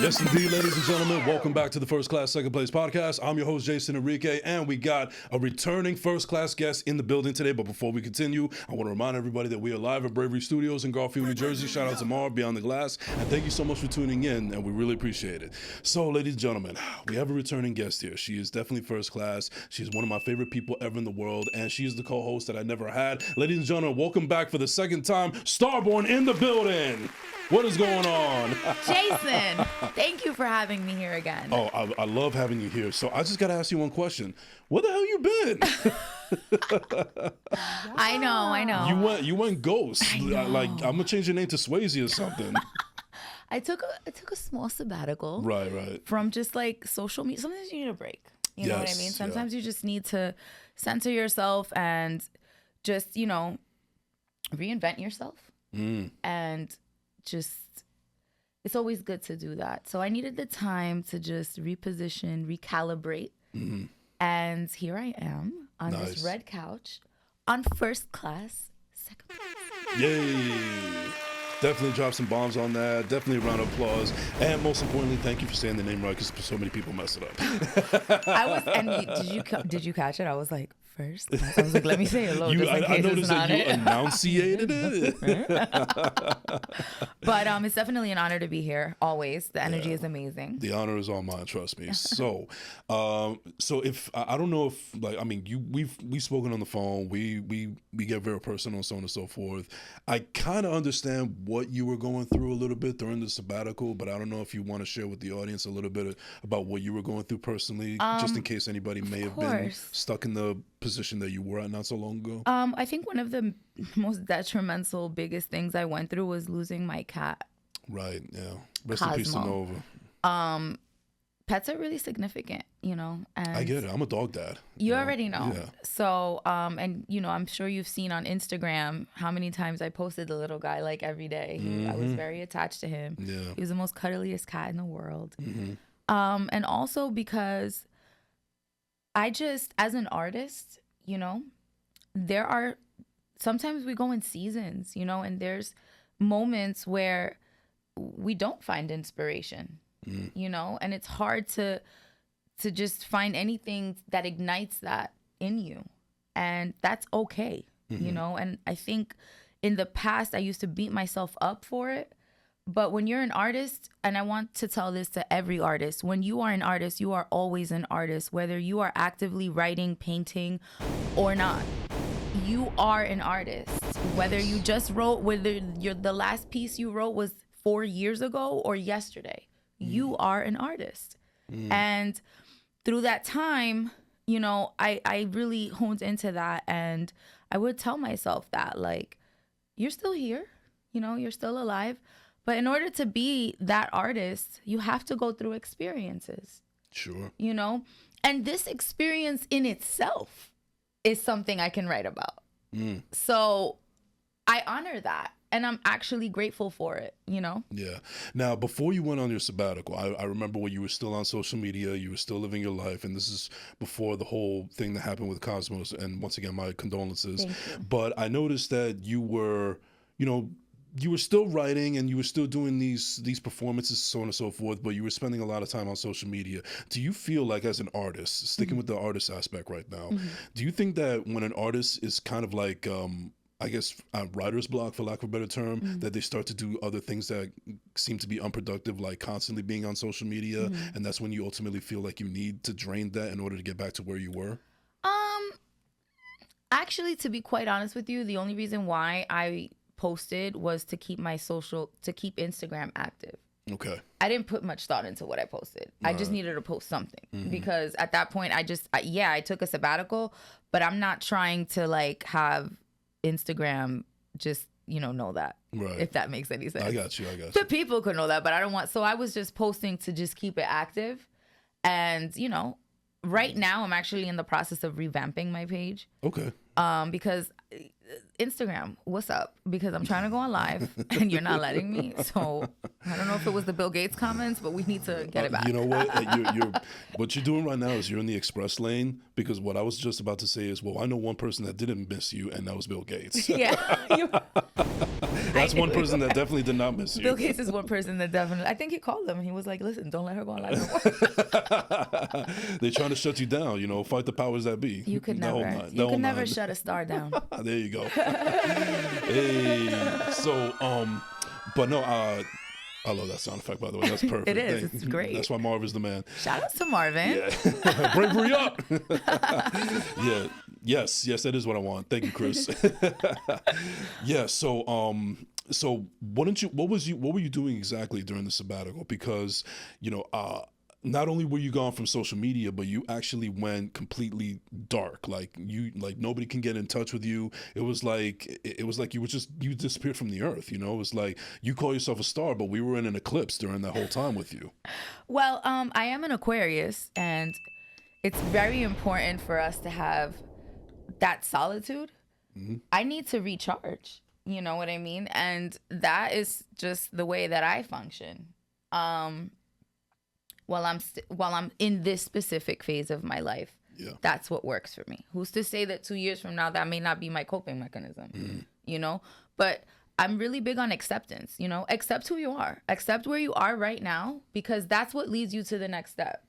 Yes, indeed, ladies and gentlemen, welcome back to the First Class, Second Place podcast. I'm your host, Jason Enrique, and we got a returning first class guest in the building today. But before we continue, I want to remind everybody that we are live at Bravery Studios in Garfield, New Jersey. Shout out to Mar, Beyond the Glass, and thank you so much for tuning in, and we really appreciate it. So, ladies and gentlemen, we have a returning guest here. She is definitely first class. She's one of my favorite people ever in the world, and she is the co-host that I never had. Ladies and gentlemen, welcome back for the second time, Starborn in the building. What is going on? Jason, thank you for having me here again. Oh, I love having you here. So I just got to ask you one question. Where the hell you been? I know. You went ghost. Like, I'm going to change your name to Swayze or something. I took a small sabbatical. Right. From just like social media. Sometimes you need a break. You know what I mean? Sometimes you just need to center yourself and just, reinvent yourself. And just, it's always good to do that. So I needed the time to just reposition, recalibrate. And here I am on this red couch on First Class, Second Place. Yay. Definitely drop some bombs on that. Definitely a round of applause. And most importantly, thank you for saying the name right, because so many people mess it up. Did you catch it? I was like, First Class. I was like, let me say it low. I noticed that you enunciated it. But it's definitely an honor to be here. Always, the energy is amazing. The honor is all mine. Trust me. So, if I don't know if we've spoken on the phone. We get very personal, so on and so forth. I kind of understand what you were going through a little bit during the sabbatical, but I don't know if you want to share with the audience a little bit about what you were going through personally, just in case anybody may have been stuck in the position that you were at not so long ago. I think one of the most detrimental, biggest things I went through was losing my cat. Right. Yeah. Rest in peace to Nova. Pets are really significant, and I get it. I'm a dog dad. You already know. Yeah. So, I'm sure you've seen on Instagram how many times I posted the little guy like every day. I was very attached to him. Yeah. He was the most cuddliest cat in the world. And also because I just, as an artist, there are, sometimes we go in seasons, and there's moments where we don't find inspiration, and it's hard to just find anything that ignites that in you. And that's okay, and I think in the past I used to beat myself up for it. But when you're an artist, and I want to tell this to every artist, when you are an artist, you are always an artist, whether you are actively writing, painting, or not. You are an artist. Whether you just wrote, the last piece you wrote was 4 years ago or yesterday, you are an artist. And through that time, I really honed into that, and I would tell myself that, like, you're still here, you're still alive. But in order to be that artist, you have to go through experiences. Sure. And this experience in itself is something I can write about. So I honor that. And I'm actually grateful for it, Yeah. Now, before you went on your sabbatical, I remember when you were still on social media, you were still living your life. And this is before the whole thing that happened with Cosmos. And once again, my condolences. Thank you. But I noticed that you were, you were still writing and you were still doing these performances, so on and so forth, but you were spending a lot of time on social media. Do you feel like, as an artist, sticking with the artist aspect right now, do you think that when an artist is kind of like, writer's block, for lack of a better term, that they start to do other things that seem to be unproductive, like constantly being on social media, and that's when you ultimately feel like you need to drain that in order to get back to where you were? Actually, to be quite honest with you, the only reason why I posted was to keep Instagram active. Okay. I didn't put much thought into what I posted. I just needed to post something because at that point I took a sabbatical, but I'm not trying to like have Instagram just, know that. Right. If that makes any sense. I got you. The people could know that, but I don't want, so I was just posting to just keep it active. And, right now I'm actually in the process of revamping my page. Okay. Because Instagram, what's up? Because I'm trying to go on live and you're not letting me. So I don't know if it was the Bill Gates comments, but we need to get it back. You know what? What you're doing right now is you're in the express lane, because what I was just about to say is, well, I know one person that didn't miss you, and that was Bill Gates. Yeah. That's one person that definitely did not miss you. Bill Gates is one person that definitely, I think he called them and he was like, listen, don't let her go on live no more. They're trying to shut you down, fight the powers that be. You could never shut a star down. There you go. Hey, so, but no, I love that sound effect, by the way. That's perfect. It is. It's great. That's why Marv is the man. Shout out to Marvin. Yeah. Bravery up. Yeah. Yes, that is what I want. Thank you, Chris. Yeah. So what were you doing exactly during the sabbatical? Because, not only were you gone from social media, but you actually went completely dark. Like nobody can get in touch with you. It was like you disappeared from the earth. It was like you call yourself a star, but we were in an eclipse during that whole time with you. Well, I am an Aquarius, and it's very important for us to have that solitude. Mm-hmm. I need to recharge. You know what I mean? And that is just the way that I function. While I'm in this specific phase of my life, that's what works for me. Who's to say that 2 years from now that may not be my coping mechanism? But I'm really big on acceptance. Accept who you are, accept where you are right now, because that's what leads you to the next step.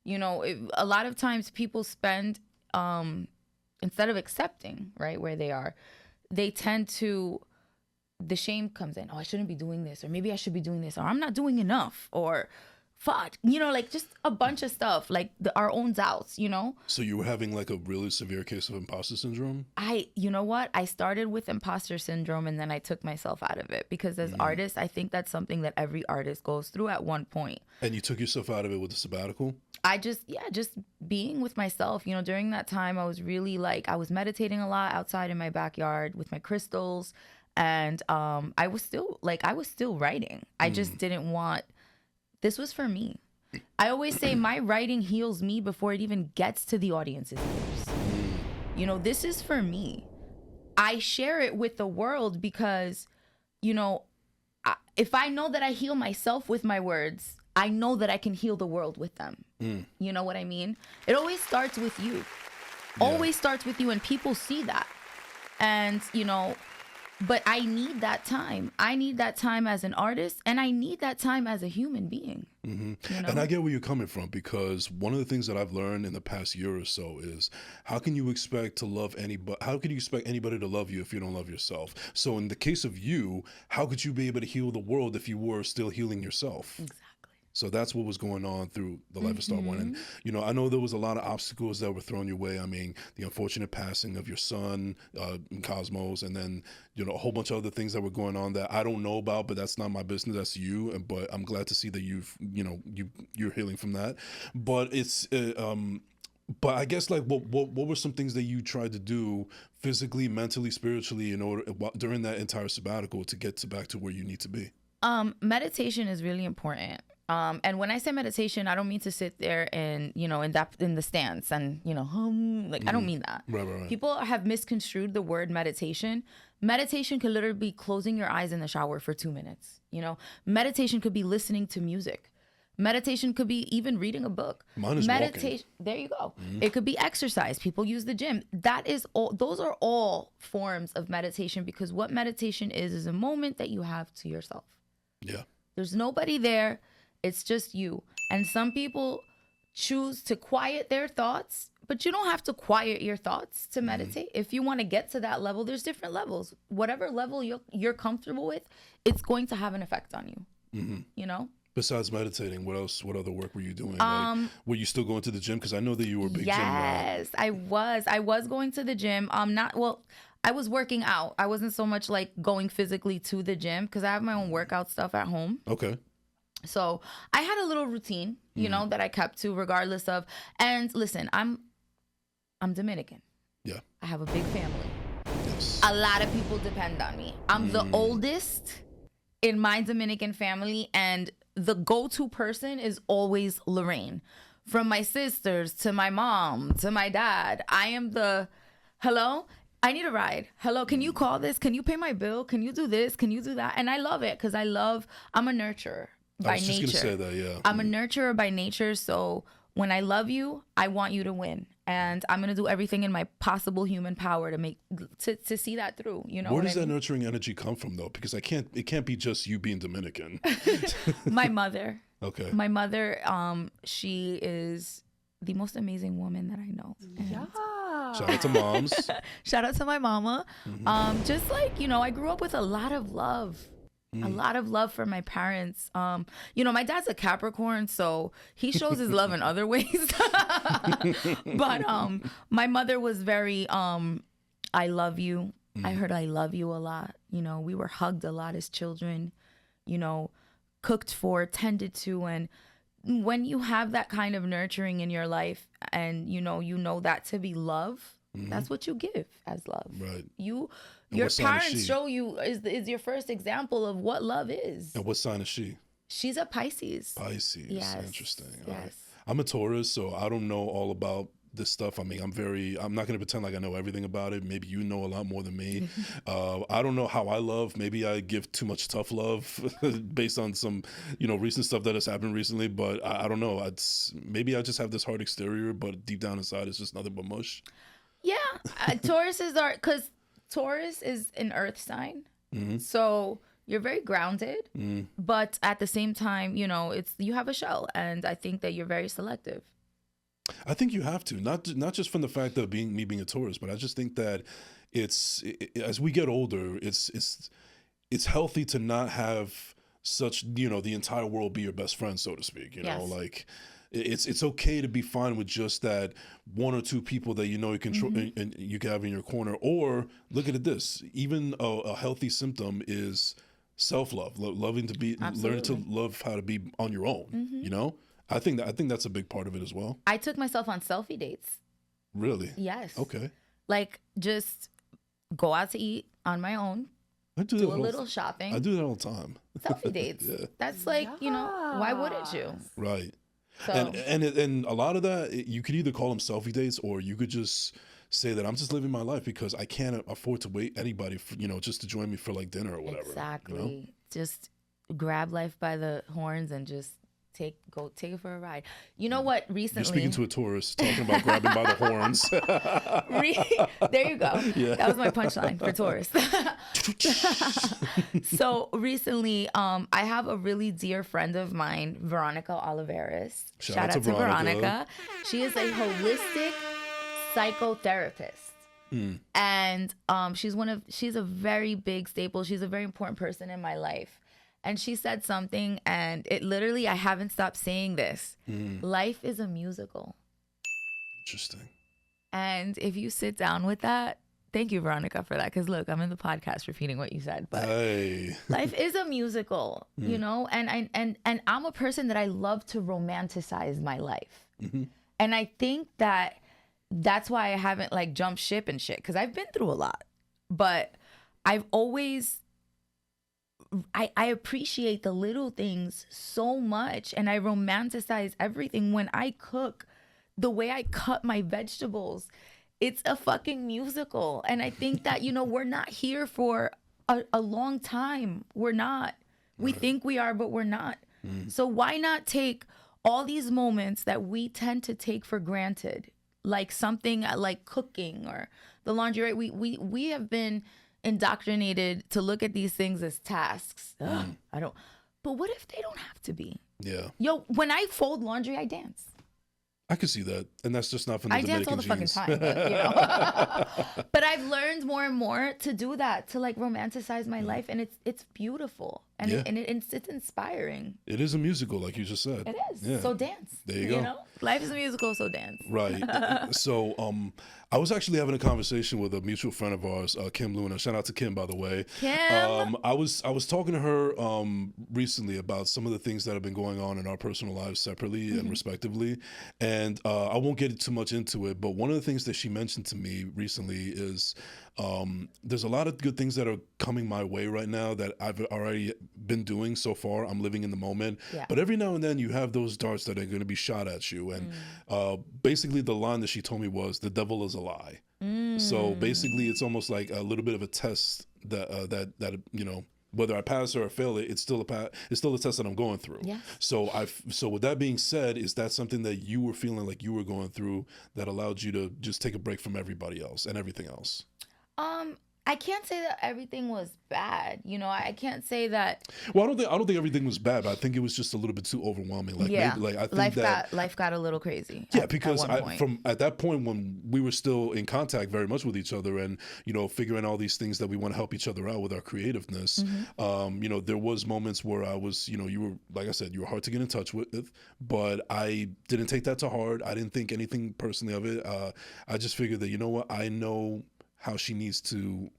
A lot of times people spend instead of accepting right where they are, they tend to, the shame comes in. Oh, I shouldn't be doing this, or maybe I should be doing this, or I'm not doing enough, or fuck, like just a bunch of stuff, like our own doubts, So you were having like a really severe case of imposter syndrome? You know what? I started with imposter syndrome, and then I took myself out of it, because as artists, I think that's something that every artist goes through at one point. And you took yourself out of it with the sabbatical? I just being with myself, during that time, I was really I was meditating a lot outside in my backyard with my crystals. And I was still writing. I just didn't want, this was for me. I always say my writing heals me before it even gets to the audience's ears. This is for me. I share it with the world because, if I know that I heal myself with my words, I know that I can heal the world with them. You know what I mean? It always starts with you. Always starts with you, and people see that. And, but I need that time. I need that time as an artist, and I need that time as a human being. Mm-hmm. And I get where you're coming from, because one of the things that I've learned in the past year or so is, how can you expect anybody to love you if you don't love yourself? So in the case of you, how could you be able to heal the world if you were still healing yourself? Exactly. So that's what was going on through the life of Starborn. And, I know there was a lot of obstacles that were thrown your way. I mean, the unfortunate passing of your son, Cosmos, and then, a whole bunch of other things that were going on that I don't know about, but that's not my business. That's you. But I'm glad to see that you're healing from that. But it's, but I guess what were some things that you tried to do physically, mentally, spiritually during that entire sabbatical to get back to where you need to be? Meditation is really important. And when I say meditation, I don't mean to sit there and, in the stance and, I don't mean that. Right. People have misconstrued the word meditation. Meditation could literally be closing your eyes in the shower for 2 minutes. Meditation could be listening to music. Meditation could be even reading a book. Mine is meditation. Walking. There you go. It could be exercise. People use the gym. Those are all forms of meditation, because what meditation is a moment that you have to yourself. Yeah. There's nobody there. It's just you. And some people choose to quiet their thoughts, but you don't have to quiet your thoughts to meditate. If you want to get to that level, there's different levels. Whatever level you're comfortable with, it's going to have an effect on you. Besides meditating, what else? What other work were you doing? Were you still going to the gym? Because I know that you were a big gym rat. Yes, I was going to the gym. I was working out. I wasn't so much going physically to the gym, because I have my own workout stuff at home. Okay. So I had a little routine, that I kept to regardless of. And listen, I'm Dominican. Yeah. I have a big family. Yes. A lot of people depend on me. I'm the oldest in my Dominican family, and the go-to person is always Lorraine. From my sisters to my mom to my dad, I am the hello. I need a ride. Hello, can you call this? Can you pay my bill? Can you do this? Can you do that? And I love it because I'm a nurturer by nature. I was just going to say that, yeah. I'm a nurturer by nature. So when I love you, I want you to win. And I'm going to do everything in my possible human power to see that through. You know, where does that nurturing energy come from, though? Because it can't be just you being Dominican. My mother. Okay. My mother, she is the most amazing woman that I know. Yeah. Shout out to moms. Shout out to my mama. Just like, you know, I grew up with a lot of love. A lot of love for my parents. You know, my dad's a Capricorn, so he shows his love in other ways. But my mother was very I love you. I heard I love you a lot. You know, we were hugged a lot as children, you know, cooked for, tended to. And when you have that kind of nurturing in your life and you know that to be love, that's what you give as love. Right. Your parents show you is your first example of what love is. And what sign is she? She's a Pisces. Pisces. Yes. Interesting. All Yes. right. I'm a Taurus, so I don't know all about this stuff. I mean, I'm not going to pretend like I know everything about it. Maybe you know a lot more than me. I don't know how I love. Maybe I give too much tough love based on some, recent stuff that has happened recently. But I don't know. Maybe I just have this hard exterior, but deep down inside, it's just nothing but mush. Yeah. Because Taurus is an earth sign. So you're very grounded, but at the same time, you have a shell. And I think that you're very selective. I think you have to, not just from the fact of me being a Taurus, but I just think that as we get older, it's healthy to not have such, the entire world be your best friend, so to speak. You know, like it's okay to be fine with just that one or two people that you control and you can have in your corner. Or look at this, even a healthy symptom is self-love, learning to love how to be on your own. I think that's a big part of it as well. I took myself on selfie dates. Really? Yes. Okay. Like just go out to eat on my own. I do a little shopping. I do that all the time. Selfie dates. Yeah. That's like, why wouldn't you? Right. So. And a lot of that, you could either call them selfie dates or you could just say that I'm just living my life because I can't afford to wait anybody for, just to join me for like dinner or whatever. Exactly. Just grab life by the horns and just take it for a ride. You know what? Recently, you're speaking to a tourist talking about grabbing by the horns. There you go. Yeah. That was my punchline for tourists. So recently, I have a really dear friend of mine, Veronica Oliveris. Shout out to Veronica. She is a holistic psychotherapist. And she's a very big staple. She's a very important person in my life. And she said something, and it literally, I haven't stopped saying this. Life is a musical. Interesting. And if you sit down with that, thank you, Veronica, for that. Because look, I'm in the podcast repeating what you said, but life is a musical, and I'm a person that I love to romanticize my life. And I think that's why I haven't like jumped ship and shit, because I've been through a lot, but I've always... I appreciate the little things so much, and I romanticize everything. When I cook, the way I cut my vegetables, it's a fucking musical. And I think that, we're not here for a long time. We're not. We think we are, but we're not. So why not take all these moments that we tend to take for granted, like something like cooking or the laundry, right? We have been indoctrinated to look at these things as tasks. But what if they don't have to be? Yeah. Yo, when I fold laundry, I dance. I could see that, and that's just not from the Dominican genes. I dance all the fucking time, but I've learned more and more to do that, to like romanticize my life, and it's beautiful, and it's inspiring. It is a musical, like you just said. It is. Yeah. So dance. There you go. Life is a musical, so dance. Right. So I was actually having a conversation with a mutual friend of ours, Kim Luna. Shout out to Kim, by the way. Kim. I was talking to her recently about some of the things that have been going on in our personal lives separately and respectively. And I won't get too much into it, but one of the things that she mentioned to me recently is there's a lot of good things that are coming my way right now that I've already been doing so far. I'm living in the moment. Yeah. But every now and then you have those darts that are going to be shot at you. And basically the line that she told me was, the devil is a lie. So basically, it's almost like a little bit of a test that you know, whether I pass or I fail it, it's still a test that I'm going through. Yes. So with that being said, is that something that you were feeling like you were going through that allowed you to just take a break from everybody else and everything else? I can't say that everything was bad. You know, I can't say that. Well, I don't think everything was bad, but I think it was just a little bit too overwhelming. Like, Yeah, maybe, like I think life got a little crazy. Yeah, at because one point. from at that point when we were still in contact very much with each other, and you know, figuring all these things that we want to help each other out with our creativeness, you know, there was moments where I was, you know, you were, like I said, you were hard to get in touch with, but I didn't take that to heart. I didn't think anything personally of it. I just figured that, you know what, I know how she needs to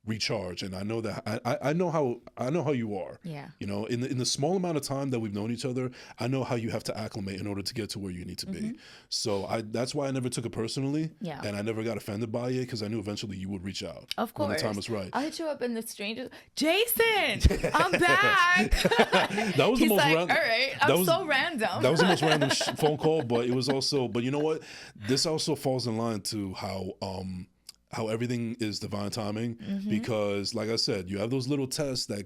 recharge, and I know that I know how you are. Yeah. You know, in the small amount of time that we've known each other, I know how you have to acclimate in order to get to where you need to be. So that's why I never took it personally. Yeah. And I never got offended by it, because I knew eventually you would reach out. Of course. When the time was right. I'll hit you up in the strangers. Jason, I'm back. That was He's the most like, random. all right, I'm so random. That was the most random phone call, but it was also, but you know what? This also falls in line to how everything is divine timing, because like I said, you have those little tests that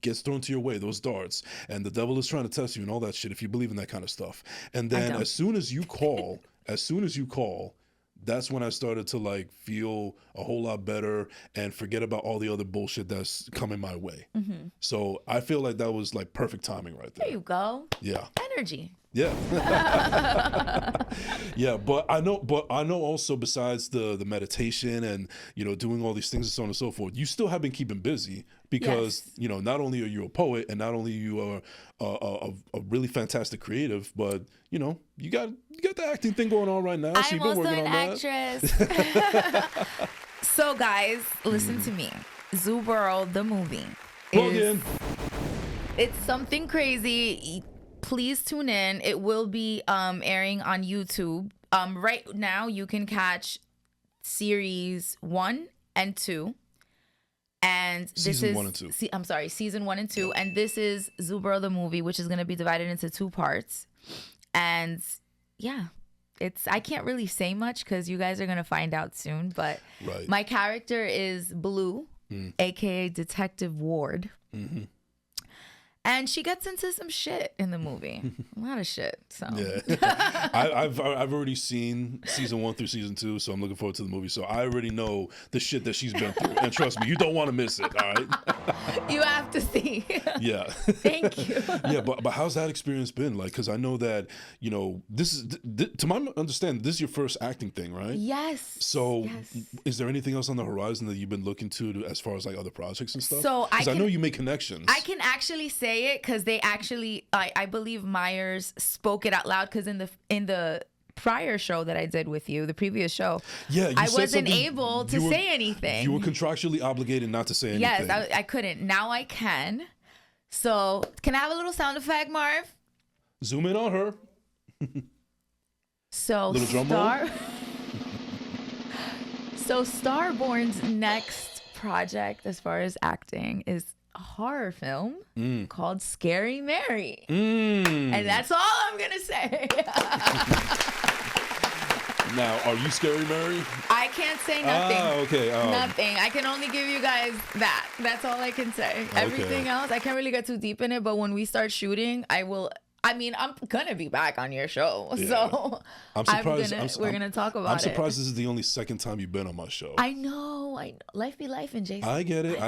gets thrown to your way, those darts, and the devil is trying to test you and all that shit, if you believe in that kind of stuff. And then as soon as you call, that's when I started to like feel a whole lot better and forget about all the other bullshit that's coming my way. So I feel like that was like perfect timing right there. There you go. Yeah. Energy. Yeah. Yeah, but I know also, besides the meditation and, you know, doing all these things and so on and so forth, you still have been keeping busy, because you know, not only are you a poet, and not only you are a really fantastic creative, but you know, you got the acting thing going on right now. So I'm you've been also working an on actress. So guys, listen to me. Zoo World, the movie. Plug in. It's something crazy. Please tune in. It will be airing on YouTube. Right now you can catch series 1 and 2. And this Season is 1 and 2. I'm sorry, season 1 and 2. And this is Zubro the movie, which is going to be divided into 2 parts. And yeah, I can't really say much because you guys are going to find out soon. But my character is Blue, aka Detective Ward. And she gets into some shit in the movie. A lot of shit. So yeah, I've already seen season 1 through season 2, so I'm looking forward to the movie. So I already know the shit that she's been through, and trust me, you don't want to miss it. All right. You have to see. Yeah. Thank you. Yeah, but how's that experience been like? Because I know that, you know, this is to my understanding, this is your first acting thing, right? Yes. So is there anything else on the horizon that you've been looking to as far as like other projects and stuff? So I know you make connections. I can actually say it because they actually, I believe Myers spoke it out loud, because in the prior show that I did with you, the previous show, I wasn't able to say anything. You were contractually obligated not to say anything. Yes, I couldn't. Now I can. So can I have a little sound effect, Marv? Zoom in on her. So little drum roll. So Starborn's next project, as far as acting, is a horror film called Scary Mary. And that's all I'm going to say. Now, are you Scary Mary? I can't say nothing. Okay. Nothing. I can only give you guys that. That's all I can say. Okay. Everything else, I can't really get too deep in it, but when we start shooting, I'm gonna be back on your show, so I'm surprised. We're gonna talk about it. I'm surprised this is the only second time you've been on my show. I know. Life be life, and Jason. I get it.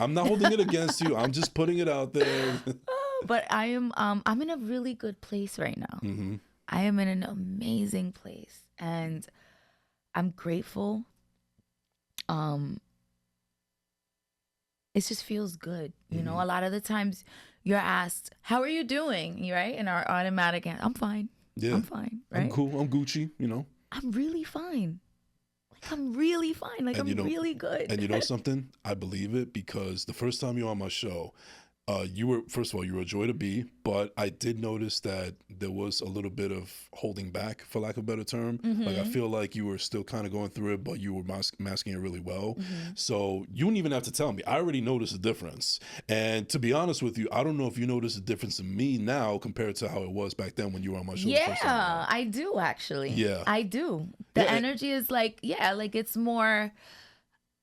I'm not holding it against you. I'm just putting it out there. But I am. I'm in a really good place right now. I am in an amazing place, and I'm grateful. It just feels good, you know. A lot of the times, you're asked, "How are you doing?" Right? And our automatic answer, "I'm fine." Yeah, I'm fine. Right? I'm cool. I'm Gucci. You know. I'm really fine. I'm really fine. I'm really good. And you know something? I believe it, because the first time you're on my show, You were, first of all, you were a joy to be, but I did notice that there was a little bit of holding back, for lack of a better term. Like, I feel like you were still kind of going through it, but you were masking it really well. So you wouldn't even have to tell me. I already noticed a difference. And to be honest with you, I don't know if you notice a difference in me now compared to how it was back then when you were on my show. Yeah, I do actually. Yeah. I do. The energy is like, like it's more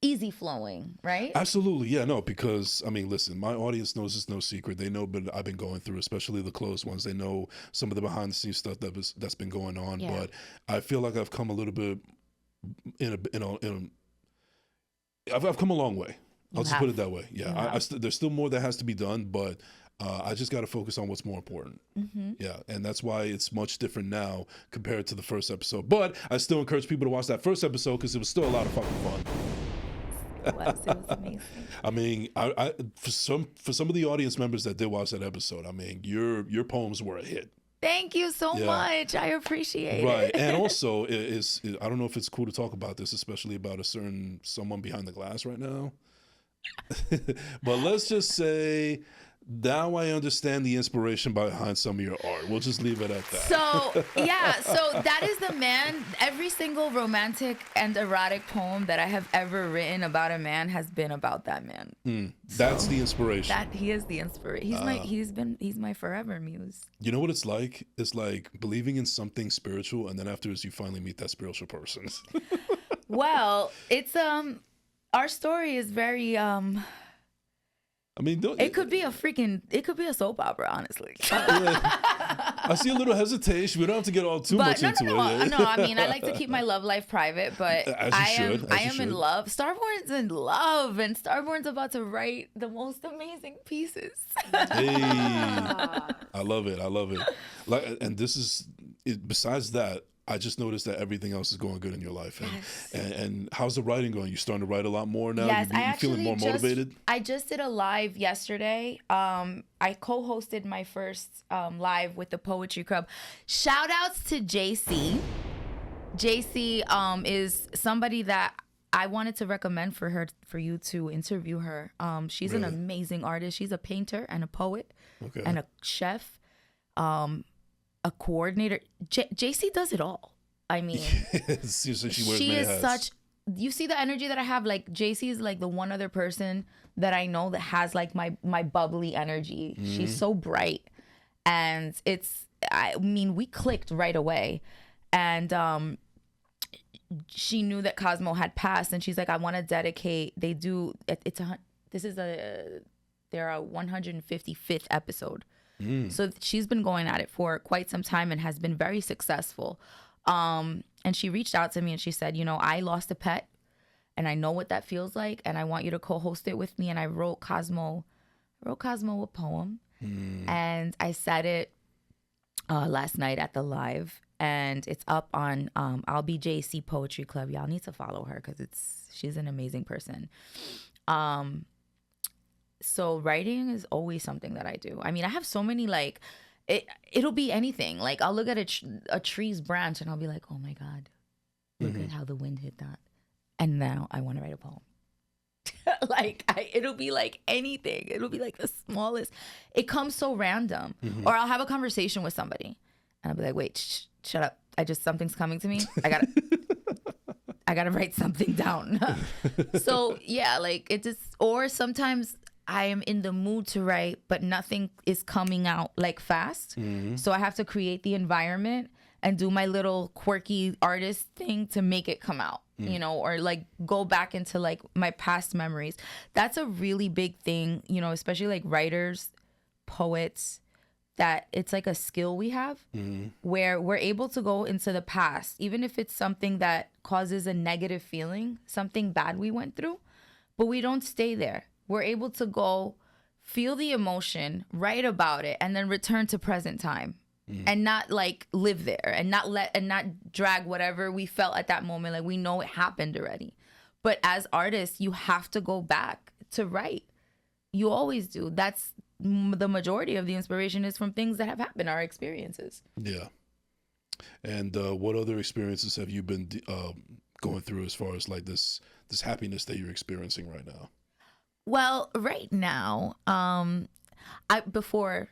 easy flowing, right? Absolutely, yeah, no, because I mean, listen, my audience knows it's no secret. They know, but I've been going through, especially the close ones. They know some of the behind the scenes stuff that's been going on. Yeah. But I feel like I've come a little bit I've come a long way. I'll just put it that way. Yeah, there's still more that has to be done, but I just got to focus on what's more important. Yeah, and that's why it's much different now compared to the first episode. But I still encourage people to watch that first episode because it was still a lot of fucking fun. It was amazing. I mean, I for some of the audience members that did watch that episode, I mean, your poems were a hit. Thank you so much. I appreciate it. Right, and also, I don't know if it's cool to talk about this, especially about someone behind the glass right now. But let's just say, now I understand the inspiration behind some of your art. We'll just leave it at that. So that is the man. Every single romantic and erotic poem that I have ever written about a man has been about that man. That's the inspiration. That he is the inspiration. He's my forever muse. You know what it's like? It's like believing in something spiritual, and then afterwards you finally meet that spiritual person. Well, it's our story is very I mean, it could be a soap opera, honestly. I see a little hesitation. We don't have to get all too much into it. No, I mean, I like to keep my love life private, but I am in love. Starborn's in love, and Starborn's about to write the most amazing pieces. Hey, I love it. Like, and this is besides that, I just noticed that everything else is going good in your life. And how's the writing going? You starting to write a lot more now? Yes, you feeling more motivated? I just did a live yesterday. I co-hosted my first live with the Poetry Club. Shout outs to JC. JC is somebody that I wanted to recommend for you to interview her. She's an amazing artist. She's a painter and a poet and a chef. A coordinator. JC does it all. I mean, she is such. You see the energy that I have. Like, JC is like the one other person that I know that has like my bubbly energy. She's so bright, and I mean, we clicked right away, and she knew that Cosmo had passed, and she's like, I want to dedicate. Their 155th episode. So she's been going at it for quite some time and has been very successful. And she reached out to me and she said, I lost a pet and I know what that feels like, and I want you to co-host it with me. And I wrote Cosmo a poem, and I said it last night at the live, and it's up on I'll Be JC Poetry Club. Y'all need to follow her because she's an amazing person. So writing is always something that I do. I mean, I have so many, like, it'll be anything. Like, I'll look at a tree's branch and I'll be like, oh my God, look at how the wind hit that. And now I want to write a poem. It'll be like anything. It'll be like the smallest. It comes so random. Or I'll have a conversation with somebody and I'll be like, wait, shut up. Something's coming to me. I gotta write something down. So yeah, like it just, or sometimes I am in the mood to write, but nothing is coming out like fast. So I have to create the environment and do my little quirky artist thing to make it come out, or like go back into like my past memories. That's a really big thing, especially like writers, poets, that it's like a skill we have where we're able to go into the past, even if it's something that causes a negative feeling, something bad we went through, but we don't stay there. We're able to go feel the emotion, write about it, and then return to present time and not like live there and not drag whatever we felt at that moment. Like, we know it happened already. But as artists, you have to go back to write. You always do. That's the majority of the inspiration is from things that have happened, our experiences. Yeah. And what other experiences have you been going through as far as like this happiness that you're experiencing right now? Well, right now, before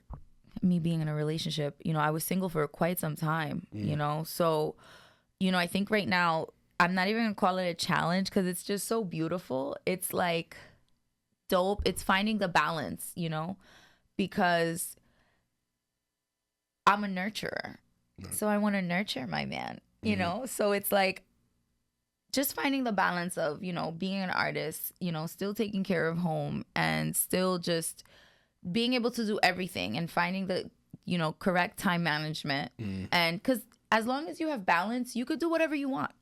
me being in a relationship, I was single for quite some time, so, I think right now I'm not even gonna call it a challenge because it's just so beautiful. It's like dope. It's finding the balance, because I'm a nurturer. Right. So I want to nurture my man, so it's like just finding the balance of, being an artist, still taking care of home and still just being able to do everything and finding the, correct time management. And because as long as you have balance, you could do whatever you want.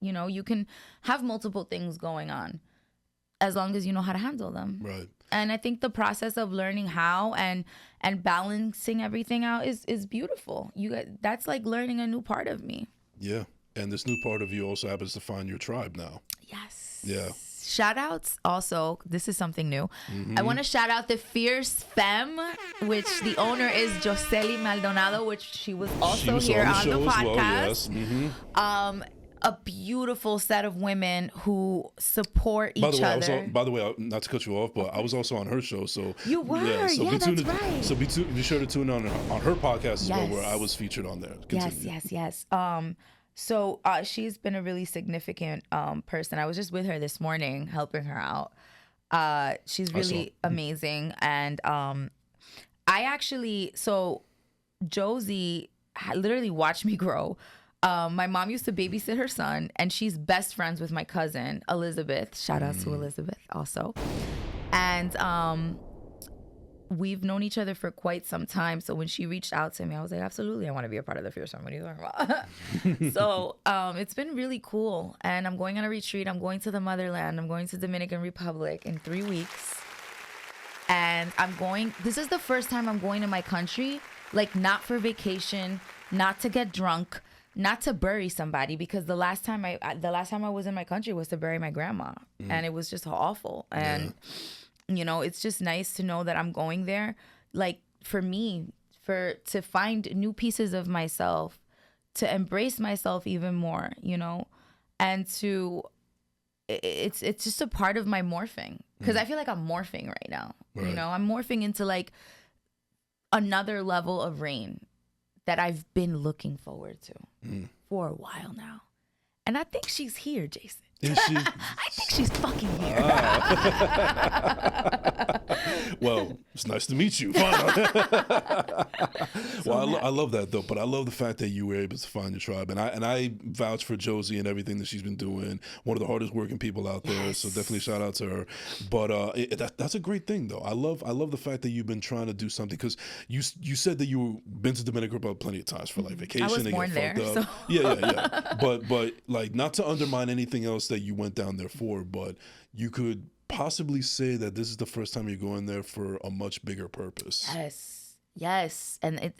You can have multiple things going on as long as you know how to handle them. Right. And I think the process of learning how and balancing everything out is beautiful. That's like learning a new part of me. Yeah. And this new part of you also happens to find your tribe now. Yes. Yeah. Shout outs also, this is something new. I want to shout out the Fierce Femme, which the owner is Josely Maldonado, which she was also here on the podcast. Well, yes. A beautiful set of women who support each other. By the way, not to cut you off, but I was also on her show. So you were, that's right. So be sure to tune in on her podcast as well, where I was featured on there. Continue. Yes. So she's been a really significant person. I was just with her this morning, helping her out. She's really amazing, and so Josie literally watched me grow. My mom used to babysit her son, and she's best friends with my cousin, Elizabeth. Shout out to Elizabeth also. And we've known each other for quite some time. So when she reached out to me, I was like, absolutely, I want to be a part of the Fierce Femme. What are you talking about? So it's been really cool. And I'm going on a retreat. I'm going to the motherland. I'm going to Dominican Republic in 3 weeks. And this is the first time I'm going to my country, like not for vacation, not to get drunk, not to bury somebody, because the last time I was in my country was to bury my grandma, and it was just awful. And it's just nice to know that I'm going there, like for me, to find new pieces of myself, to embrace myself even more, and it's just a part of my morphing, because I feel like I'm morphing right now. Right. I'm morphing into like another level of Rain that I've been looking forward to for a while now. And I think she's here, Jason. Is she? I think she's fucking here. Well, it's nice to meet you. Well, I love that though, but I love the fact that you were able to find your tribe, and I vouch for Josie and everything that she's been doing. One of the hardest working people out there, so definitely shout out to her. But that's a great thing though. I love the fact that you've been trying to do something, because you said that you've been to Dominican Republic plenty of times for like vacation. I was born there, so. Yeah. But like, not to undermine anything else that you went down there for, but you could possibly say that this is the first time you're going there for a much bigger purpose. Yes. And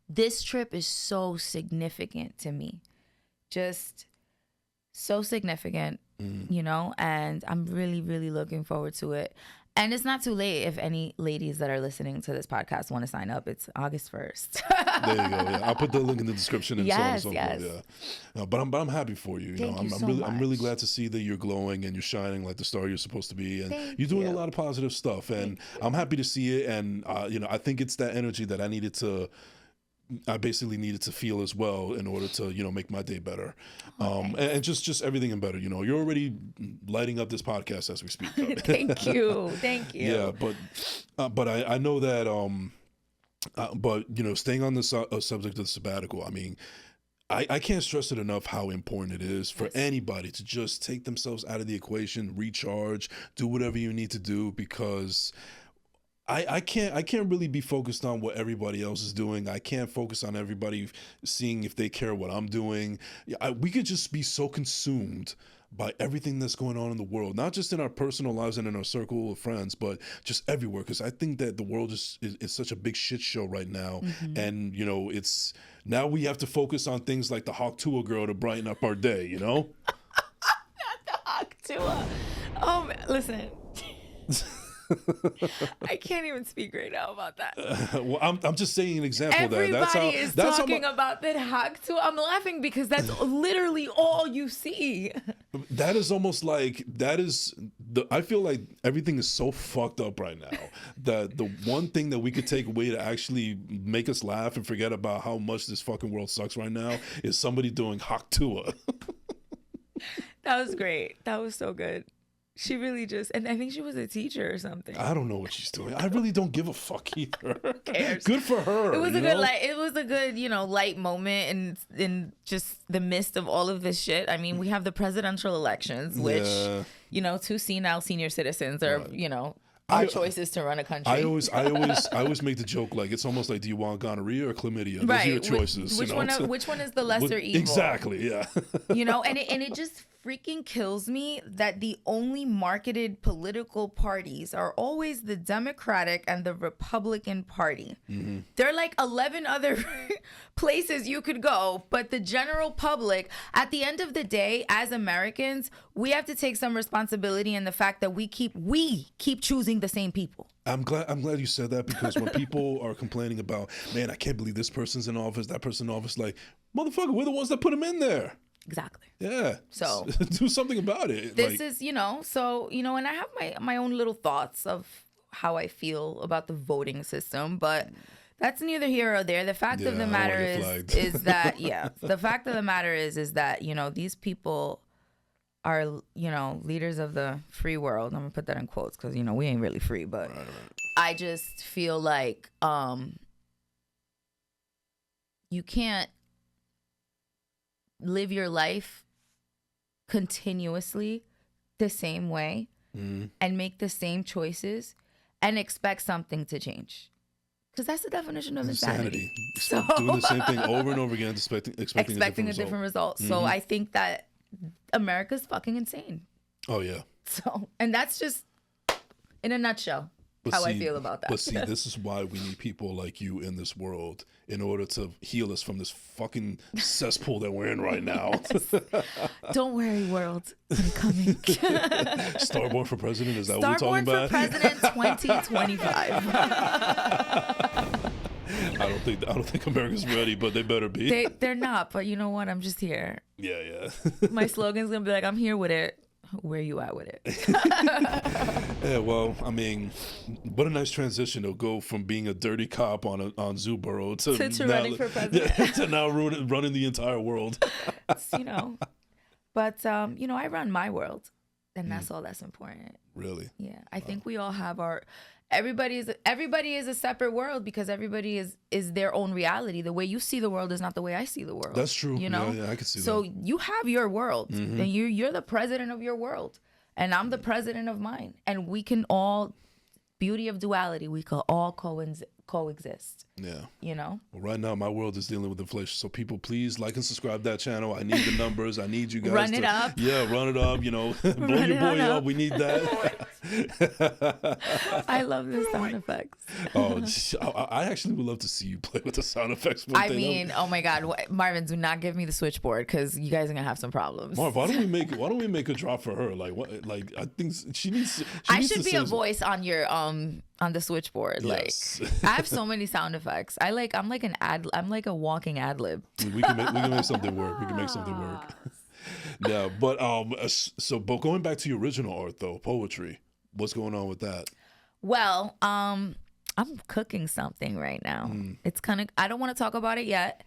this trip is so significant to me. Just so significant, and I'm really, really looking forward to it. And it's not too late if any ladies that are listening to this podcast want to sign up. It's August 1st. There you go. Yeah, I'll put the link in the description and so on and so forth. Yeah. No, but I'm happy for you. I'm really glad to see that you're glowing and you're shining like the star you're supposed to be, and you're doing a lot of positive stuff. And I'm happy to see it. And I think it's that energy that I basically needed to feel as well in order to, make my day better. And just everything and better. You're already lighting up this podcast as we speak. Thank you. Yeah, but I know that, but staying on the subject of the sabbatical, I mean, I can't stress it enough how important it is for anybody to just take themselves out of the equation, recharge, do whatever you need to do, because I can't really be focused on what everybody else is doing. I can't focus on everybody seeing if they care what I'm doing. We could just be so consumed by everything that's going on in the world, not just in our personal lives and in our circle of friends, but just everywhere. Because I think that the world is such a big shit show right now. And, it's now we have to focus on things like the Hawk Tuah girl to brighten up our day, Not the Hawk Tuah. Oh, listen. I can't even speak right now about that. Well, I'm just saying an example. Everybody is talking about that hack too. I'm laughing because that's literally all you see. That is almost like I feel like everything is so fucked up right now that the one thing that we could take away to actually make us laugh and forget about how much this fucking world sucks right now is somebody doing Haktua. That was great. That was so good. She really just, and I think she was a teacher or something. I don't know what she's doing. I really don't give a fuck either. Who cares? Good for her. It was a good, light moment in just the midst of all of this shit. I mean, we have the presidential elections, which, two senile senior citizens are, our choices to run a country. I always make the joke like it's almost like, do you want gonorrhea or chlamydia? Those are your choices. Which one is the lesser evil? Exactly. Yeah. And it just freaking kills me that the only marketed political parties are always the Democratic and the Republican Party. Mm-hmm. There are like 11 other places you could go, but the general public, at the end of the day, as Americans, we have to take some responsibility in the fact that we keep choosing the same people. I'm glad you said that, because when people are complaining about, man, I can't believe this person's in office, that person's in office, like, motherfucker, we're the ones that put him in there. Exactly. Yeah. So do something about it. This is, and I have my own little thoughts of how I feel about the voting system, but that's neither here or there. The fact of the matter is that, the fact of the matter is that, these people are, leaders of the free world. I'm gonna put that in quotes because, we ain't really free, but right. I just feel like you can't live your life continuously the same way and make the same choices and expect something to change, because that's the definition of insanity. So doing the same thing over and over again, expecting a different result. Mm-hmm. So I think that America's fucking insane. Oh yeah. So, and that's just in a nutshell I feel about that. But see, this is why we need people like you in this world in order to heal us from this fucking cesspool that we're in right now. Don't worry, world. I'm coming. Starborn for president? Is that what we're talking about? Starborn for president 2025. I don't think America's ready, but they better be. They're not, but you know what? I'm just here. Yeah. My slogan's gonna be like, I'm here with it. Where you at with it? Yeah, well, I mean, what a nice transition to go from being a dirty cop on Zooboro to now, running for president. to now running the entire world. But I run my world, and that's all that's important. Really? Yeah, I think we all have our. Everybody is a separate world, because everybody is their own reality. The way you see the world is not the way I see the world. That's true. Yeah, I can see that. So you have your world, and you're the president of your world, and I'm the president of mine, and we can all, beauty of duality, we can all coexist. Yeah. Well, right now my world is dealing with inflation, so people, please like and subscribe to that channel. I need the numbers. I need you guys run it up. Yeah, run it up. Blow your boy up. We need that. I love the sound effects. I actually would love to see you play with the sound effects. Oh my God, Marvin, do not give me the switchboard, because you guys are gonna have some problems. Marv, why don't we make a drop for her? Like what? Like I think she needs. I should be a voice on your on the switchboard. Yes. Like I have so many sound effects. I'm like a walking ad lib. We can make something work. Yeah, but but going back to your original art though, poetry. What's going on with that? Well, I'm cooking something right now. It's I don't want to talk about it yet,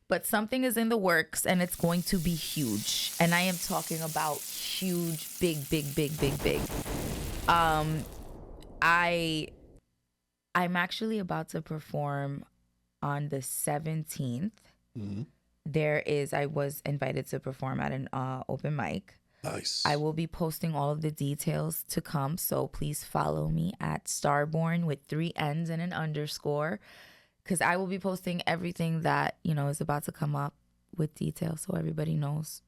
but something is in the works, and it's going to be huge. And I am talking about huge, big. I'm actually about to perform on the 17th. I was invited to perform at an open mic. Nice. I will be posting all of the details to come, so please follow me at Starborn with 3 N's and an underscore, because I will be posting everything that is about to come up with details, so everybody knows.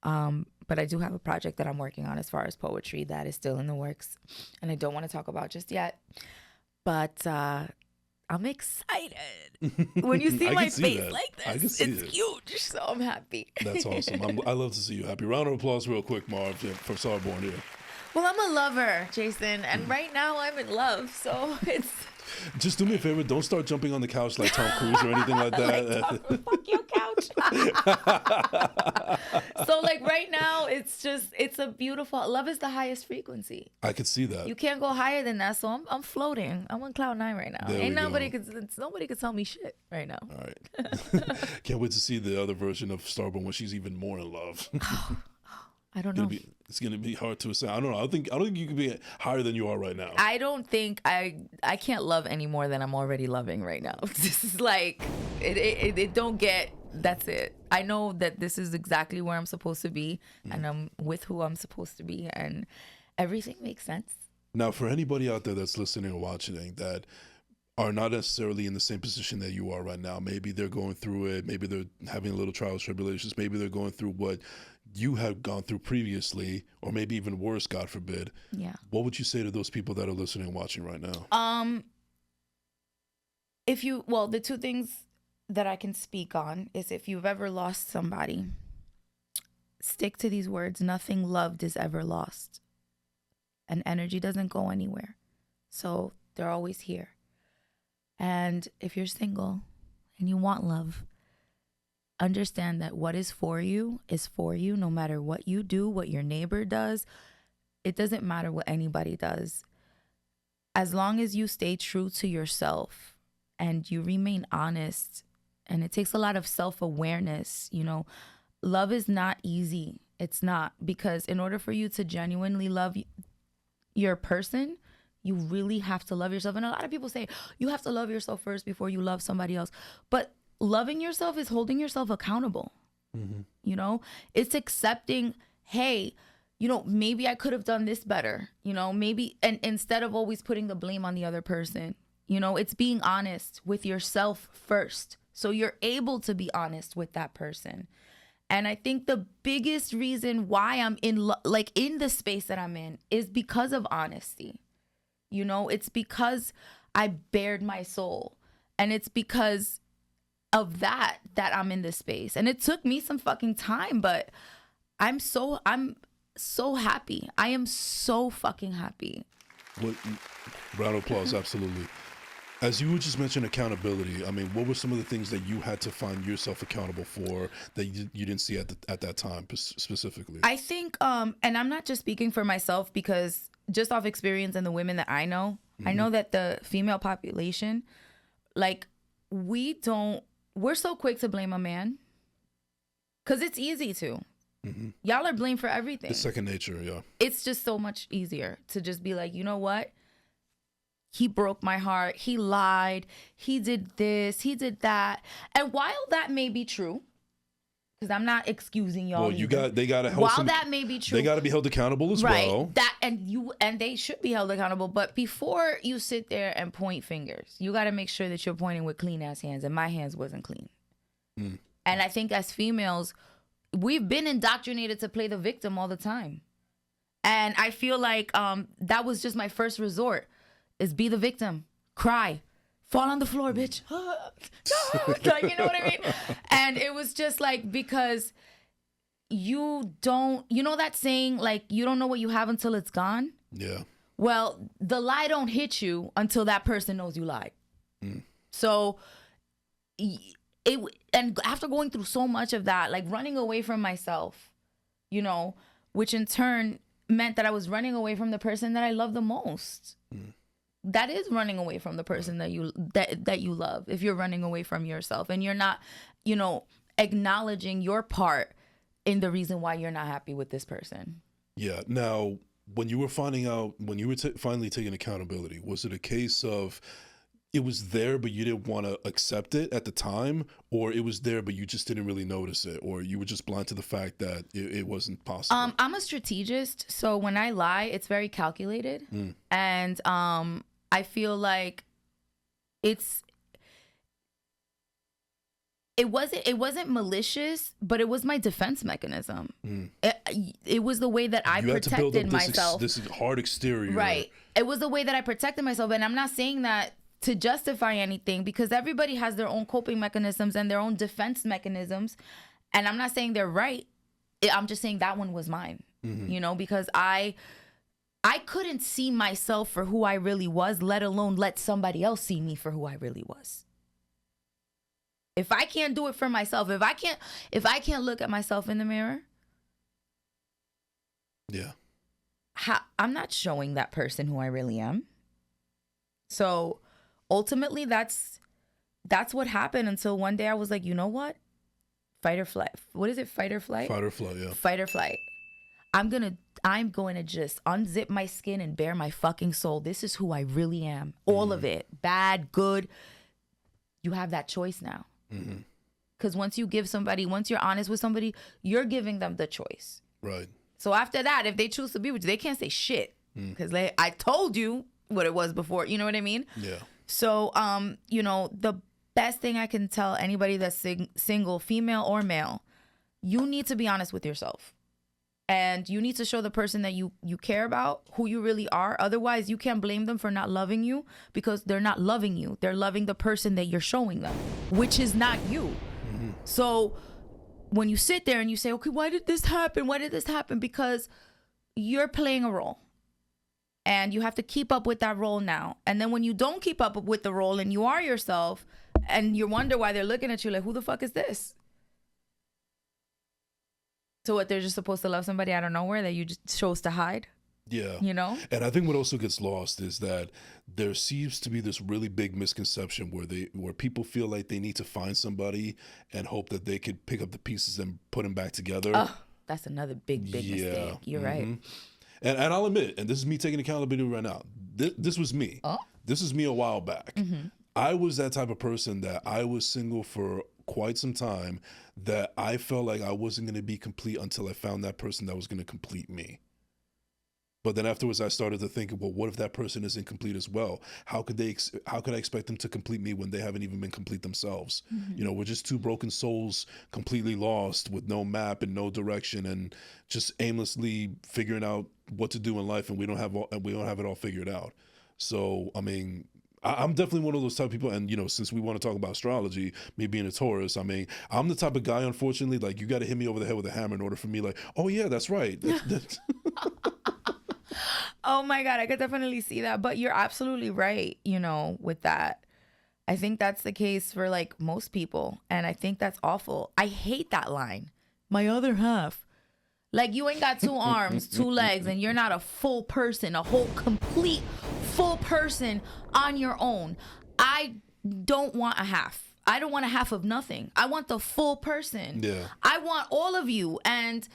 But I do have a project that I'm working on as far as poetry that is still in the works, and I don't want to talk about just yet. But I'm excited. When you see my face like this, it's huge. So I'm happy. That's awesome. I love to see you happy. Round of applause real quick, Marv, for Starborn here. Well, I'm a lover, Jason, and right now I'm in love, so it's Just do me a favor. Don't start jumping on the couch like Tom Cruise or anything like that. fuck your couch. So like right now, it's a beautiful love is the highest frequency. I could see that. You can't go higher than that, so I'm floating. I'm on cloud 9 right now. There Ain't we nobody go. nobody could tell me shit right now. All right. Can't wait to see the other version of Starborn when she's even more in love. I don't know. It's gonna be hard to say. I don't know. I don't think you can be higher than you are right now. I don't think I can't love any more than I'm already loving right now. This is like it don't get. That's it. I know that this is exactly where I'm supposed to be, and I'm with who I'm supposed to be, and everything makes sense. Now, for anybody out there that's listening or watching that are not necessarily in the same position that you are right now, maybe they're going through it, maybe they're having a little trials, tribulations, maybe they're going through what you have gone through previously, or maybe even worse, God forbid. Yeah. What would you say to those people that are listening and watching right now? The two things that I can speak on is if you've ever lost somebody, stick to these words. Nothing loved is ever lost. And energy doesn't go anywhere. So they're always here. And if you're single and you want love, understand that what is for you no matter what you do, what your neighbor does. It doesn't matter what anybody does. As long as you stay true to yourself and you remain honest, and it takes a lot of self-awareness, love is not easy. It's not, because in order for you to genuinely love your person, you really have to love yourself. And a lot of people say you have to love yourself first before you love somebody else. But loving yourself is holding yourself accountable. Mm-hmm. It's accepting, hey, maybe I could have done this better, maybe, and instead of always putting the blame on the other person, it's being honest with yourself first. So you're able to be honest with that person. And I think the biggest reason why I'm in the space that I'm in is because of honesty. It's because I bared my soul, and it's because of that I'm in this space. And it took me some fucking time, but I'm so happy. I am so fucking happy. Round of applause, absolutely. As you just mentioned accountability, I mean, what were some of the things that you had to find yourself accountable for that you didn't see at that time specifically? I think, and I'm not just speaking for myself, because just off experience and the women that I know, I know that the female population, we're so quick to blame a man because it's easy to. Mm-hmm. Y'all are blamed for everything. It's second nature, yeah. It's just so much easier to just be like, you know what? He broke my heart. He lied. He did this. He did that. And while that may be true, because I'm not excusing y'all. Well, they gotta help. While that may be true, they gotta be held accountable as well. And they should be held accountable. But before you sit there and point fingers, you gotta make sure that you're pointing with clean ass hands. And my hands wasn't clean. And I think as females, we've been indoctrinated to play the victim all the time. And I feel like that was just my first resort. Is be the victim, cry, fall on the floor, bitch. You know what I mean? And it was just because you don't, that saying, you don't know what you have until it's gone. Yeah. Well, the lie don't hit you until that person knows you lied. So and after going through so much of that, running away from myself, which in turn meant that I was running away from the person that I love the most. That is running away from the person that you love. If you're running away from yourself and you're not, acknowledging your part in the reason why you're not happy with this person. Yeah. Now, when you were finally taking accountability, was it a case of it was there, but you didn't want to accept it at the time, or it was there, but you just didn't really notice it, or you were just blind to the fact that it wasn't possible? I'm a strategist. So when I lie, it's very calculated. And I feel like it wasn't malicious, but it was my defense mechanism. It was the way that I protected myself. This hard exterior. Right. It was the way that I protected myself. And I'm not saying that to justify anything, because everybody has their own coping mechanisms and their own defense mechanisms. And I'm not saying they're right. I'm just saying that one was mine, because I I couldn't see myself for who I really was, let alone let somebody else see me for who I really was. If I can't do it for myself, if I can't look at myself in the mirror, yeah, I'm not showing that person who I really am. So ultimately, that's what happened until one day I was like, you know what? Fight or flight. What is it? Fight or flight? fight or flight, yeah. Fight or flight. I'm going to just unzip my skin and bare my fucking soul. This is who I really am. All of it. Bad, good. You have that choice now. Because once you're honest with somebody, you're giving them the choice. Right. So after that, if they choose to be with you, they can't say shit. Because I told you what it was before. You know what I mean? Yeah. So, the best thing I can tell anybody that's single, female or male, you need to be honest with yourself. And you need to show the person that you care about who you really are. Otherwise, you can't blame them for not loving you because they're not loving you. They're loving the person that you're showing them, which is not you. So when you sit there and you say, okay, why did this happen? Why did this happen? Because you're playing a role. And you have to keep up with that role now. And then when you don't keep up with the role and you are yourself and you wonder why they're looking at you like, who the fuck is this? So what, they're just supposed to love somebody out of nowhere that you just chose to hide? Yeah. You know? And I think what also gets lost is that there seems to be this really big misconception where people feel like they need to find somebody and hope that they could pick up the pieces and put them back together. Oh, that's another big mistake. You're right. And I'll admit, and this is me taking accountability right now, this was me. Oh? This was me a while back. I was that type of person that I was single for quite some time, that I felt like I wasn't going to be complete until I found that person that was going to complete me. But then afterwards, I started to think, well, what if that person isn't complete as well? How could I expect them to complete me when they haven't even been complete themselves? We're just two broken souls, completely lost with no map and no direction, and just aimlessly figuring out what to do in life, and we don't have it all figured out. So, I mean, I'm definitely one of those type of people, and since we want to talk about astrology, me being a Taurus, I mean, I'm the type of guy, unfortunately, like, you got to hit me over the head with a hammer in order for me, like, oh yeah, that's right. Oh my God, I could definitely see that. But you're absolutely right, with that. I think that's the case for like most people. And I think that's awful. I hate that line. My other half. Like, you ain't got two arms, two legs, and you're not a full person, a whole complete full person on your own. I don't want a half. I don't want a half of nothing. I want the full person. Yeah. I want all of you. And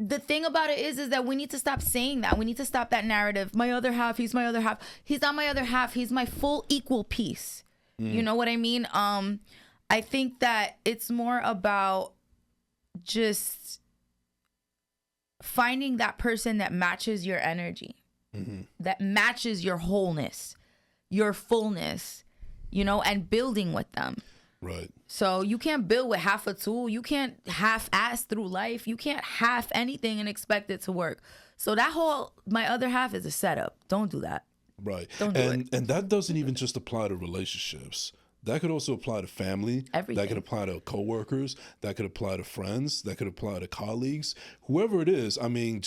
the thing about it is that we need to stop saying that. We need to stop that narrative. My other half, he's my other half. He's not my other half. He's my full equal piece. You know what I mean? I think that it's more about just finding that person that matches your energy, that matches your wholeness, your fullness, and building with them. Right. So you can't build with half a tool. You can't half-ass through life. You can't half anything and expect it to work. So that whole, my other half is a setup. Don't do that. Right. Don't do it. And that doesn't even just apply to relationships. That could also apply to family. Everything. That could apply to coworkers. That could apply to friends. That could apply to colleagues. Whoever it is, I mean,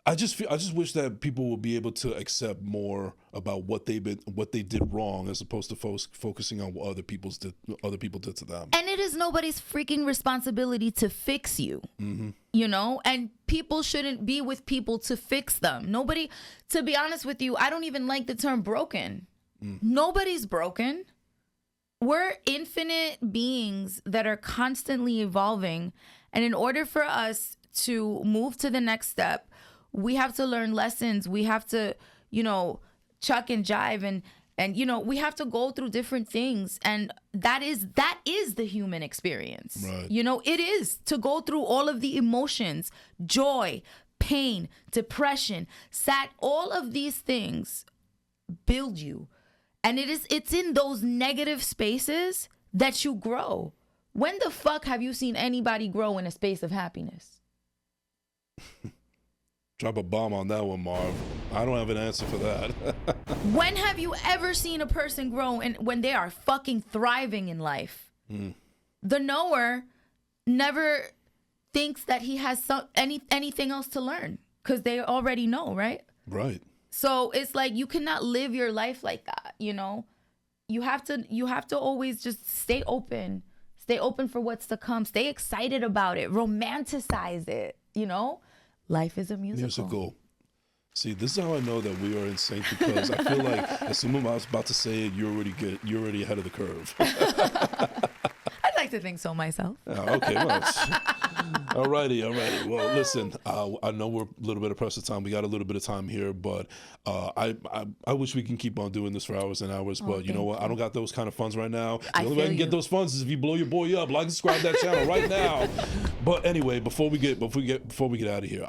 I just wish that people would be able to accept more about what they did wrong, as opposed to focusing on what other people did to them. And it is nobody's freaking responsibility to fix you, and people shouldn't be with people to fix them. Nobody, to be honest with you, I don't even like the term broken. Nobody's broken. We're infinite beings that are constantly evolving. And in order for us to move to the next step, we have to learn lessons. We have to, chuck and jive and we have to go through different things. And that is the human experience. Right. It is to go through all of the emotions, joy, pain, depression, all of these things build you. And it's in those negative spaces that you grow. When the fuck have you seen anybody grow in a space of happiness? Drop a bomb on that one, Marv. I don't have an answer for that. When have you ever seen a person grow when they are fucking thriving in life? The knower never thinks that he has anything else to learn because they already know, right? Right. So it's like you cannot live your life like that, you know? You have to always just stay open. Stay open for what's to come. Stay excited about it. Romanticize it, you know? Life is a musical. Musical. See, this is how I know that we are in sync, because I feel like as soon as I was about to say it, you're already good. You're already ahead of the curve. I'd like to think so myself. Okay, well, alrighty. Well, listen, I know we're a little bit pressed for time. We got a little bit of time here, but I wish we can keep on doing this for hours and hours. But you know what? I don't got those kind of funds right now. The only way I can get those funds is if you blow your boy up. Like and subscribe to that channel right now. But anyway, before we get out of here,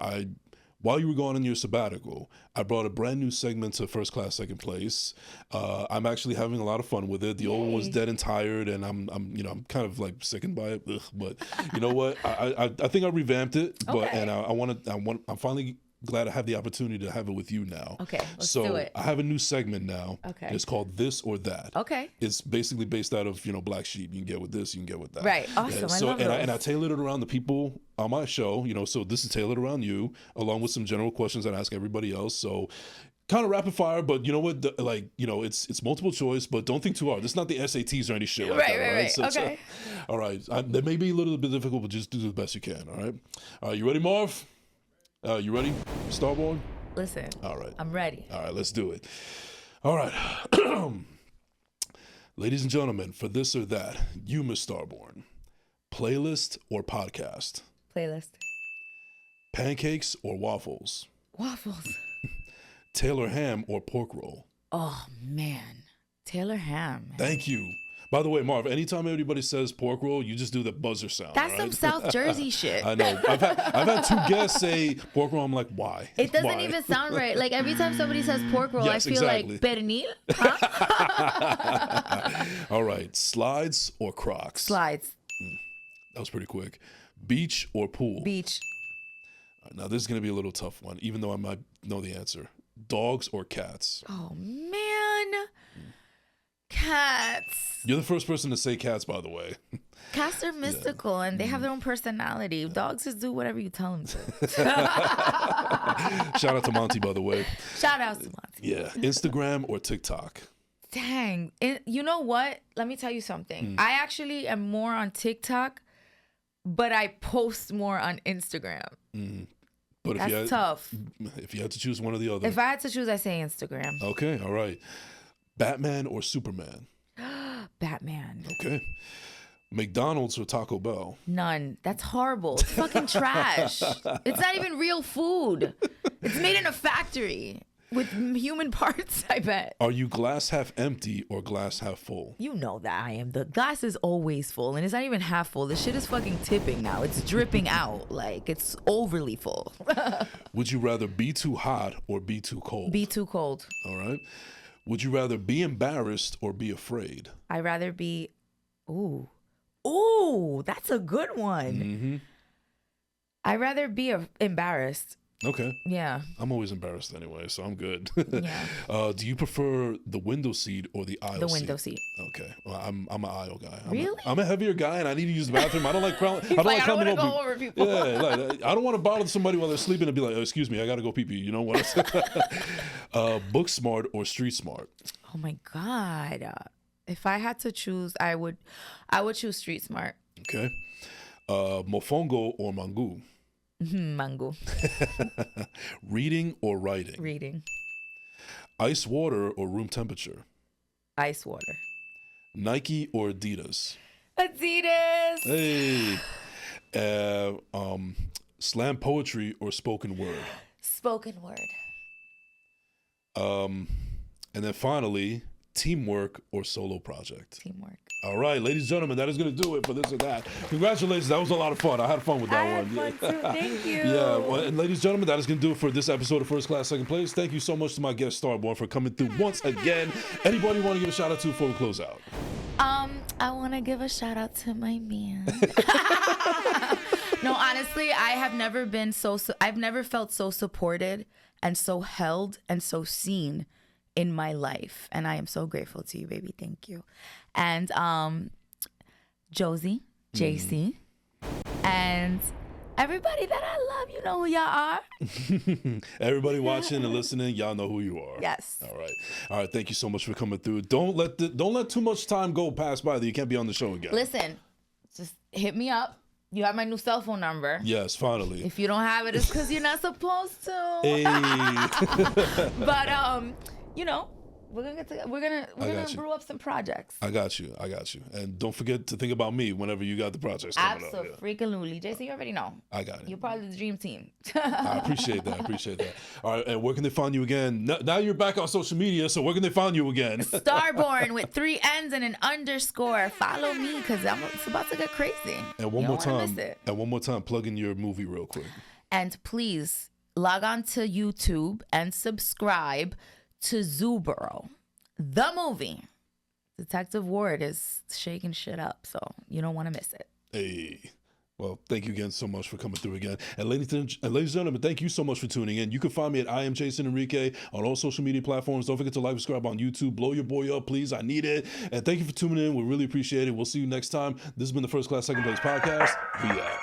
while you were going on your sabbatical, I brought a brand new segment to First Class Second Place. I'm actually having a lot of fun with it. The old one was dead and tired, and I'm kind of like sickened by it. Ugh, but you know what? I think I revamped it. But and I'm finally glad I have the opportunity to have it with you now. Okay, let's do it. I have a new segment now. Okay. It's called This or That. Okay. It's basically based out of, Black Sheep. You can get with this, you can get with that. Right. Awesome. I love and I tailored it around the people on my show, so this is tailored around you, along with some general questions that I ask everybody else. So kind of rapid fire, but you know what? It's multiple choice, but don't think too hard. This is not the SATs or any shit like that. Right. So, okay. All right. That may be a little bit difficult, but just do the best you can. All right. You ready, Marv? You ready, Starborn? Listen. All right. I'm ready. All right, let's do it. All right. Ladies and gentlemen, for this or that, you, Miss Starborn, playlist or podcast? Playlist. Pancakes or waffles? Waffles. Taylor ham or pork roll? Oh, man. Taylor ham. Man. Thank you. By the way, Marv, anytime anybody says pork roll, you just do the buzzer sound. That's right? some South Jersey shit. I know. I've had two guests say pork roll. I'm like, why? It doesn't even sound right. Like every time somebody says pork roll, I feel like pernil. Huh? All right. Slides or Crocs? Slides. That was pretty quick. Beach or pool? Beach. Now, this is going to be a little tough one, even though I might know the answer. Dogs or cats? Oh, man. Cats. You're the first person to say cats, by the way. Cats are mystical and they have their own personality. Dogs just do whatever you tell them to. Shout out to Monty, by the way. Shout out to Monty. Yeah. Instagram or TikTok? Dang. You know what? Let me tell you something. I actually am more on TikTok, but I post more on Instagram. But That's tough. If you had to choose one or the other. If I had to choose, I say Instagram. Okay. All right. Batman or Superman? Batman. Okay. McDonald's or Taco Bell? None. That's horrible. It's fucking trash. It's not even real food. It's made in a factory with human parts, I bet. Are you glass half empty or glass half full? You know that I am. The glass is always full, and it's not even half full. The shit is fucking tipping now. It's dripping out. Like, it's overly full. Would you rather be too hot or be too cold? Be too cold. All right. Would you rather be embarrassed or be afraid? I'd rather be... Ooh, that's a good one. I'd rather be embarrassed. Okay. Yeah. I'm always embarrassed anyway, so I'm good. Yeah. Do you prefer the window seat or the aisle seat? The window seat. Okay. Well, I'm an aisle guy. Really? I'm a heavier guy, and I need to use the bathroom. I don't like crawling. I don't want to go over people. Yeah, like, I don't want to bother somebody while they're sleeping and be like, oh, excuse me, I got to go pee-pee. You know what? Book smart or street smart? Oh, my God. If I had to choose, I would choose street smart. Okay. Mofongo or mangu? Mango. Reading or writing? Reading. Ice water or room temperature? Ice water. Nike or Adidas? Adidas. Hey. Slam poetry or spoken word? Spoken word. And then finally, teamwork or solo project? Teamwork. All right, ladies and gentlemen, that is going to do it for this or that. Congratulations. That was a lot of fun. I had fun with that one. I had fun too. Thank you. Yeah, well, and ladies and gentlemen, that is going to do it for this episode of First Class Second Place. Thank you so much to my guest, Starborn, for coming through once again. Anybody want to give a shout out to before we close out? I want to give a shout out to my man. No, honestly, I've never felt so supported and so held and so seen in my life, and I am so grateful to you, baby. Thank you. And Josie, JC, and Everybody that I love, you know who y'all are. Everybody watching and listening, y'all know who you are. Yes. All right. Thank you so much for coming through. Don't let too much time go pass by that you can't be on the show again. Listen, just hit me up. You have my new cell phone number. Yes, finally. If you don't have it, it's because you're not supposed to. Hey. But you know, we're gonna brew up some projects. I got you. And don't forget to think about me whenever you got the projects coming up. Absolutely. Jason, you already know. I got it. You're part of the dream team. I appreciate that. All right, and where can they find you again? Now you're back on social media, so where can they find you again? Starborn with 3 N's and an underscore. Follow me because it's about to get crazy. And one more time, plug in your movie real quick. And please log on to YouTube and subscribe to Zooboro, the movie. Detective Ward is shaking shit up, so you don't want to miss it. Hey. Well, thank you again so much for coming through again. And ladies and gentlemen, thank you so much for tuning in. You can find me at I am Jason Enrique on all social media platforms. Don't forget to like, subscribe on YouTube. Blow your boy up, please. I need it. And thank you for tuning in. We really appreciate it. We'll see you next time. This has been the First Class Second Place podcast. We out.